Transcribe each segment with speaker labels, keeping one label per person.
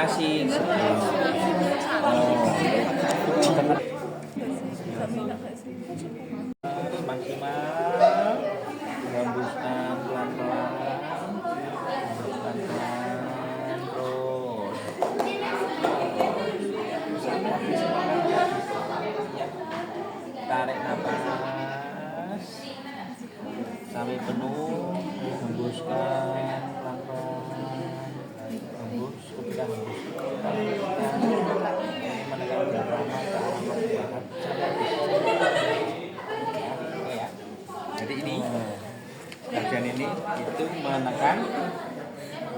Speaker 1: dikasih maksimal, hembuskan pelan-pelan, terus tarik nafas sampai penuh, hembuskan pelan-pelan, hembus, ketika hembus menekan diafragma ke arah permukaan ya. Jadi ini bagian ini itu menekan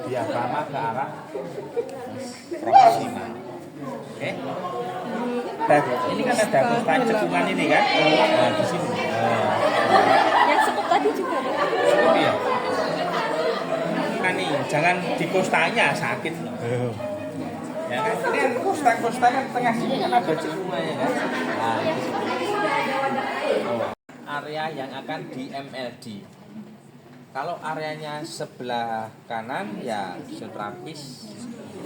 Speaker 1: diafragma ke arah proksimal. Oke. Ini kan ada kostan cekungan ini kan? Nah, di sini.
Speaker 2: Yang sekop tadi juga.
Speaker 1: Sekop ya. Nah nih, jangan di kostanya sakit. Ya kan? Ini kan kosta kan tengah sini kan ada cekungannya kan? Nah, di sini. Area yang akan di MLD. Kalau areanya sebelah kanan ya terapis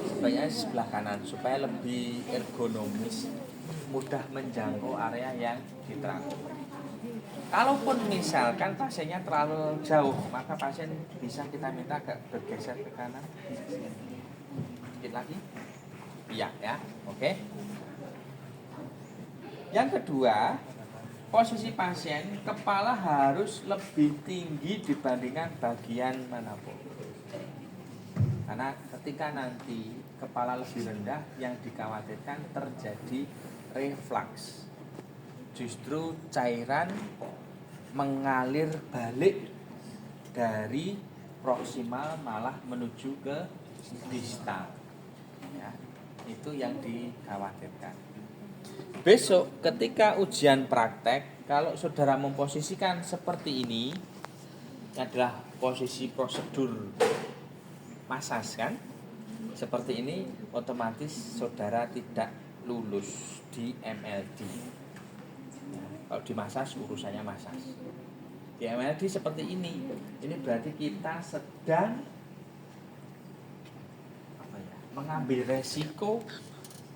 Speaker 1: sebaiknya sebelah kanan supaya lebih ergonomis, mudah menjangkau area yang diterapi. Kalaupun misalkan pasiennya terlalu jauh, maka pasien bisa kita minta bergeser ke kanan. Sedikit lagi. Iya ya, oke. Yang kedua, posisi pasien kepala harus lebih tinggi dibandingkan bagian manapun. Karena ketika nanti kepala lebih rendah, yang dikhawatirkan terjadi reflux. Justru cairan mengalir balik dari proksimal malah menuju ke distal. Ya, itu yang dikhawatirkan. Besok ketika ujian praktek, kalau saudara memposisikan seperti ini, adalah posisi prosedur masas kan? Seperti ini otomatis saudara tidak lulus di MLD. Ya, kalau di masas urusannya masas. Di MLD seperti ini berarti kita sedang mengambil resiko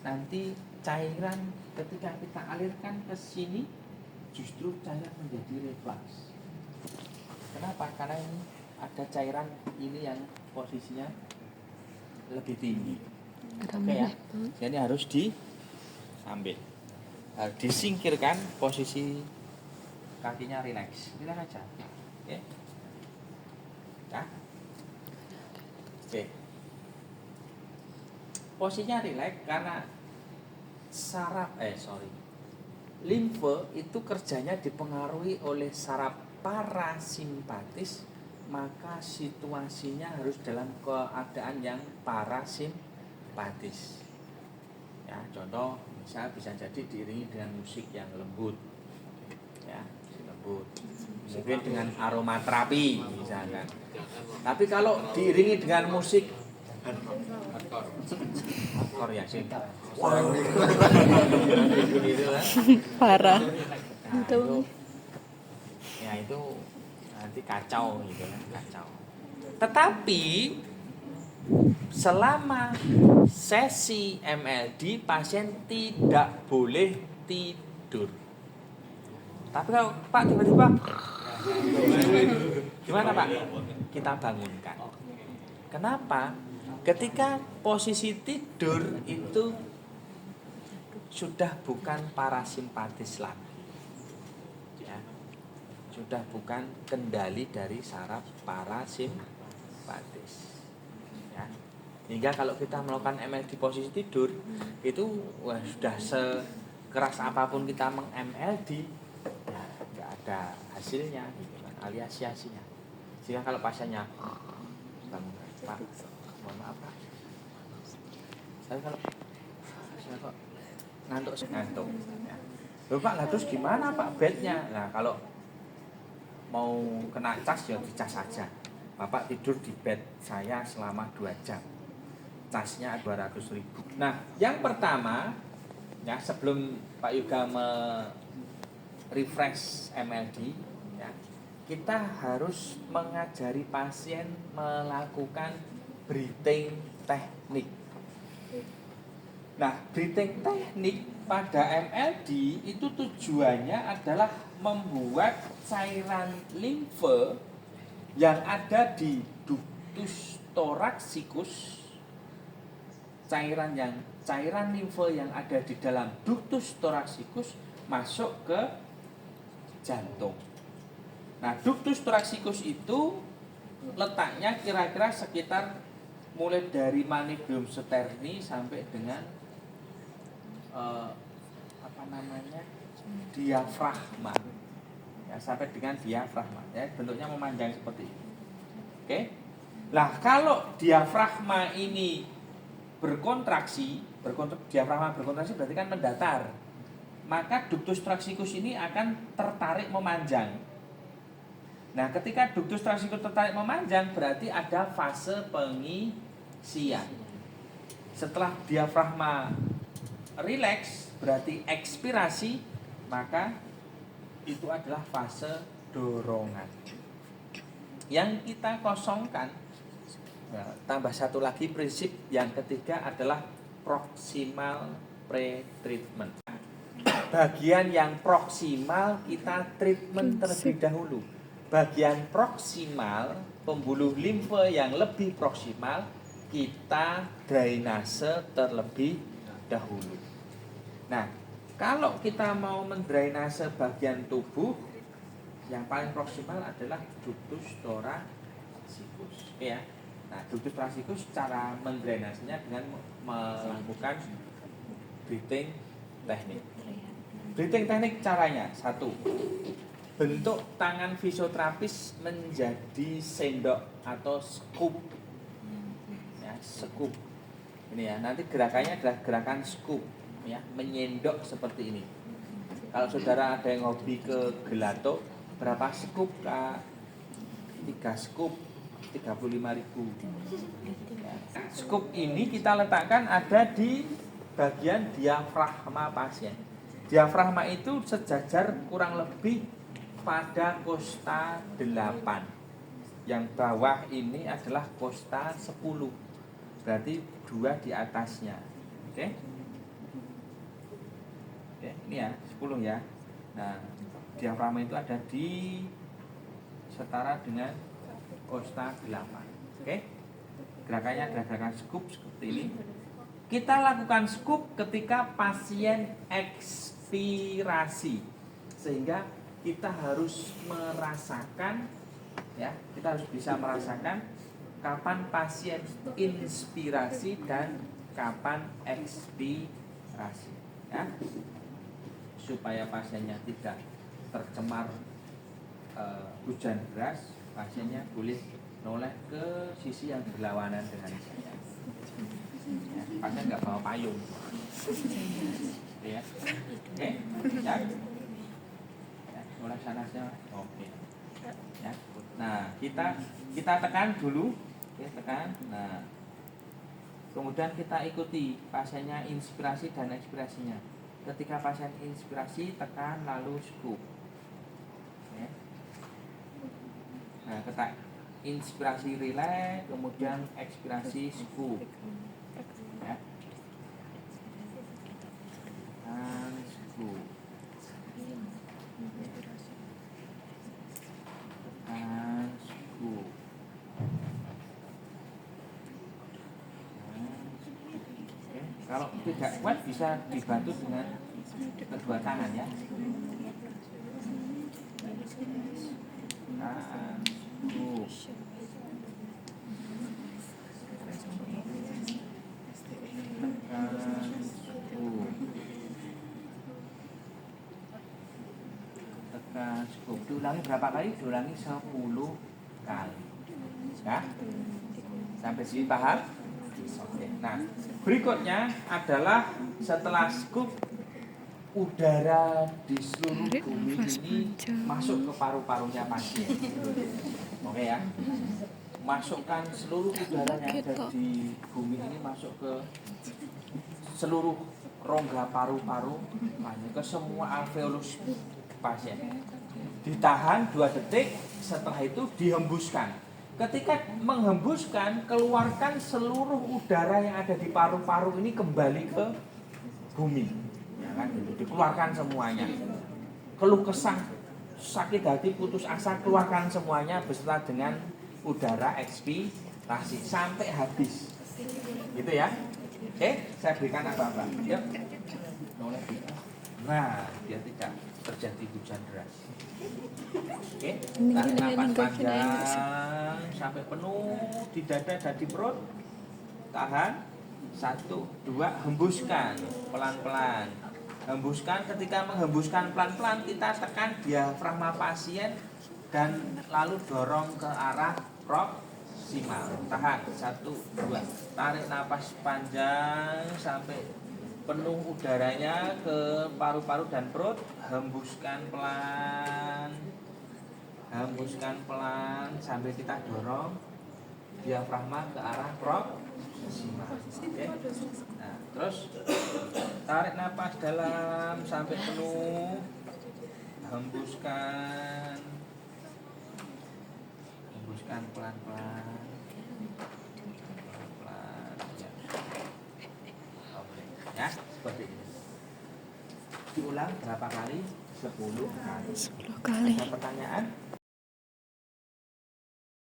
Speaker 1: nanti cairan ketika kita alirkan ke sini justru cairan menjadi reflux. Kenapa? Karena ini ada cairan ini yang posisinya lebih tinggi. Oke ya. Jadi harus diambil. Harus disingkirkan, posisi kakinya relax. Relax aja. Oke. Nah. Oke. Posisinya relax karena limfe itu kerjanya dipengaruhi oleh saraf parasimpatis, maka situasinya harus dalam keadaan yang parasimpatis. Ya, contoh misal bisa jadi diiringi dengan musik yang lembut. Ya, lembut. Mungkin dengan aromaterapi misalkan. Tapi kalau diiringi dengan musik hardcore ya sih. Wow.
Speaker 2: Parah.
Speaker 1: Nah, itu nanti kacau gitu kan, kacau. Tetapi selama sesi MLD pasien tidak boleh tidur. Tapi kalau Pak tiba-tiba gimana Pak? Kita bangunkan. Kenapa? Ketika posisi tidur itu sudah bukan parasimpatis lagi, ya, sudah bukan kendali dari saraf parasimpatis. Ya. Hingga kalau kita melakukan MLD posisi tidur itu sudah sekeras apapun kita meng-MLD, ya, nggak ada hasilnya, gitu kan, alias sia-sia. Sehingga kalau pasiennya Pak, mohon maaf Pak, saya kok ngantuk ya. Loh Pak, lah terus gimana Pak bednya? Nah kalau mau kena cas ya dicas saja. Bapak tidur di bed saya selama 2 jam, casnya 200.000. Nah yang pertama ya, sebelum Pak Yoga refresh MLD ya, kita harus mengajari pasien melakukan breathing teknik. Nah, breathing teknik pada MLD itu tujuannya adalah membuat cairan limfe yang ada di ductus thoraxicus, cairan limfe yang ada di dalam ductus thoraxicus masuk ke jantung. Nah, ductus thoraxicus itu letaknya kira-kira sekitar mulai dari manubrium sterni sampai dengan diafragma, ya, sampai dengan diafragma, ya, bentuknya memanjang seperti ini. Oke. Nah, kalau diafragma ini diafragma berkontraksi berarti kan mendatar, maka ductus thoraxicus ini akan tertarik memanjang. Nah, ketika ductus thoraxicus tertarik memanjang berarti ada fase pengisian. Setelah diafragma rileks berarti ekspirasi, maka itu adalah fase dorongan. Yang kita kosongkan, nah, tambah satu lagi prinsip yang ketiga adalah proximal pre-treatment. Bagian yang proksimal kita treatment terlebih dahulu. Bagian proksimal, pembuluh limfe yang lebih proksimal, kita drainase terlebih dahulu. Nah, kalau kita mau mendrainase bagian tubuh, yang paling proksimal adalah ductus thoraxicus, ya. Nah, ductus thoraxicus cara mendrainasenya dengan melakukan breathing teknik. Breathing teknik caranya satu, bentuk tangan fisioterapis menjadi sendok atau scoop, ya, scoop. Ini ya, nanti gerakannya adalah gerakan scoop, ya, menyendok seperti ini. Kalau saudara ada yang hobi ke gelato, berapa scoop Kak? 3 scoop 35.000. Ya. Scoop ini kita letakkan ada di bagian diafragma pasien. Diafragma itu sejajar kurang lebih pada kosta 8. Yang bawah ini adalah kosta 10. Berarti 2 di atasnya. Oke? Oke, ini ya, 10 ya. Nah, diafragma itu ada di setara dengan kosta 8. Oke? Gerakannya adalah gerakan scoop seperti ini. Kita lakukan scoop ketika pasien ekspirasi, sehingga kita harus merasakan, ya, kita harus bisa merasakan kapan pasien inspirasi dan kapan ekspirasi, ya, supaya pasiennya tidak tercemar hujan deras. Pasiennya boleh noleh ke sisi yang berlawanan dengan saya. Ya, pasien nggak bawa payung, ya, oke, ya, mulai sana saja, oke, ya. Nah, kita tekan dulu, ya, tekan. Nah, kemudian kita ikuti pasiennya inspirasi dan ekspirasinya. Ketika pasien inspirasi, tekan lalu scoop. Ya. Nah, ketak inspirasi rileks, kemudian ekspirasi scoop. Ya. Dan scoop. Dan scoop. Kalau tidak kuat bisa dibantu dengan kedua tangan, ya. Tekan scoop. Diulangi berapa kali? Diulangi 10 kali. Ya? Sampai sini paham? Oke. Nah, berikutnya adalah setelah scoop, udara di seluruh bumi ini masuk ke paru-parunya pasien. Oke, ya. Masukkan seluruh udara yang ada di bumi ini masuk ke seluruh rongga paru-paru, ke semua alveolus pasien. Ditahan 2 detik, setelah itu dihembuskan. Ketika menghembuskan, keluarkan seluruh udara yang ada di paru-paru ini kembali ke bumi. Ya kan? Dikeluarkan semuanya. Keluh kesah, sakit hati, putus asa, keluarkan semuanya beserta dengan udara ekspirasi sampai habis. Gitu ya. Oke, saya berikan apa-apa. Yuk. Nah, biar tidak terjadi hujan deras. Oke, tarik nafas panjang sampai penuh di dada dan di perut. Tahan. 1, 2, hembuskan pelan-pelan. Hembuskan, ketika menghembuskan pelan-pelan kita tekan diafragma pasien dan lalu dorong ke arah proksimal. Tahan. 1, 2. Tarik nafas panjang sampai penuh udaranya ke paru-paru dan perut. Hembuskan pelan. Hembuskan pelan sambil kita dorong diafragma ke arah proksimal. Oke. Nah, terus tarik napas dalam sampai penuh. Hembuskan. Hembuskan pelan-pelan. Pelan-pelan. Ya. Oke. Ya, seperti ini. Diulang berapa kali? 10 kali.
Speaker 2: 10 kali.
Speaker 1: Ada pertanyaan?